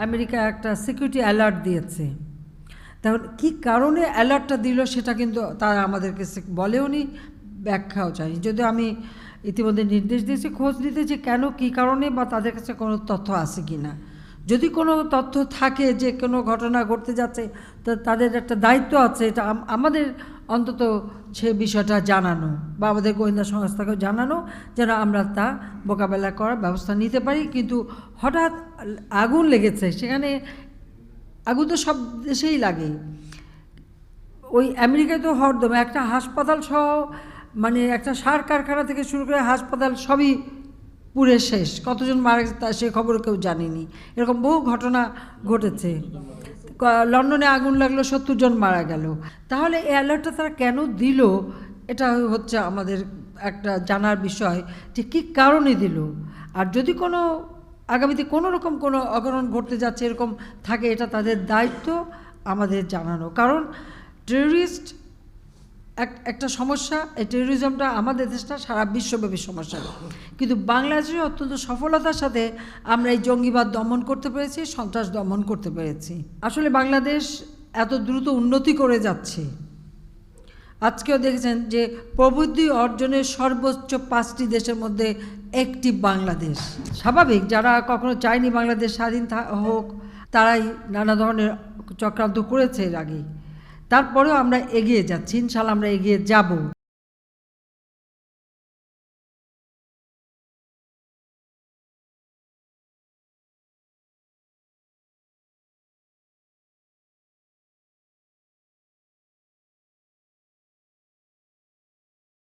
America একটা security alert দিয়েছে। তাহলে কী কারণে অ্যালার্টটা দিল সেটা কিন্তু তারা আমাদেরকে বলেও নি, ব্যাখ্যাও চাইনি। যদিও আমি ইতিমধ্যে নির্দেশ দিয়েছি খোঁজ নিতে যে কেন, কী কারণে, বা তাদের কাছে কোনো তথ্য আছে কি না। যদি কোনো তথ্য থাকে যে কোনো ঘটনা ঘটতে যাচ্ছে, তো তাদের একটা দায়িত্ব আছে, এটা আমাদের অন্তত সে বিষয়টা জানানো বা আমাদের গোয়েন্দা সংস্থাকেও জানানো, যেন আমরা তা মোকাবেলা করার ব্যবস্থা নিতে পারি। কিন্তু হঠাৎ আগুন লেগেছে, সেখানে আগুন তো সব দেশেই লাগে, ওই আমেরিকায় তো হরদম একটা হাসপাতাল সহ, মানে একটা সার কারখানা থেকে শুরু করে হাসপাতাল সবই পুড়ে শেষ। কতজন মারা গেছে তা সে খবর কেউ জানেনি। এরকম বহু ঘটনা ঘটেছে। লন্ডনে আগুন লাগলো, 70 জন মারা গেল। তাহলে এই অ্যালার্টটা তারা কেন দিল, এটা হচ্ছে আমাদের একটা জানার বিষয়, যে কী কারণে দিল। আর যদি কোনো আগামীতে কোনো রকম কোনো অঘটন ঘটতে যাচ্ছে এরকম থাকে, এটা তাদের দায়িত্ব আমাদের জানানো। কারণ টেররিস্ট একটা সমস্যা, এই টেররিজমটা আমাদের দেশটা সারা বিশ্বব্যাপী সমস্যা, কিন্তু বাংলাদেশে অত্যন্ত সফলতার সাথে আমরা এই জঙ্গিবাদ দমন করতে পেরেছি, সন্ত্রাস দমন করতে পেরেছি। আসলে বাংলাদেশ এত দ্রুত উন্নতি করে যাচ্ছে। আজকেও দেখেছেন যে প্রবৃদ্ধি অর্জনের সর্বোচ্চ 5টি দেশের মধ্যে একটি বাংলাদেশ। স্বাভাবিক, যারা কখনো চায়নি বাংলাদেশ স্বাধীন হোক, তারাই নানা ধরনের চক্রান্ত করেছে এর আগেই। তারপরেও আমরা এগিয়ে যাচ্ছি, ইনশাআল্লাহ আমরা এগিয়ে যাব।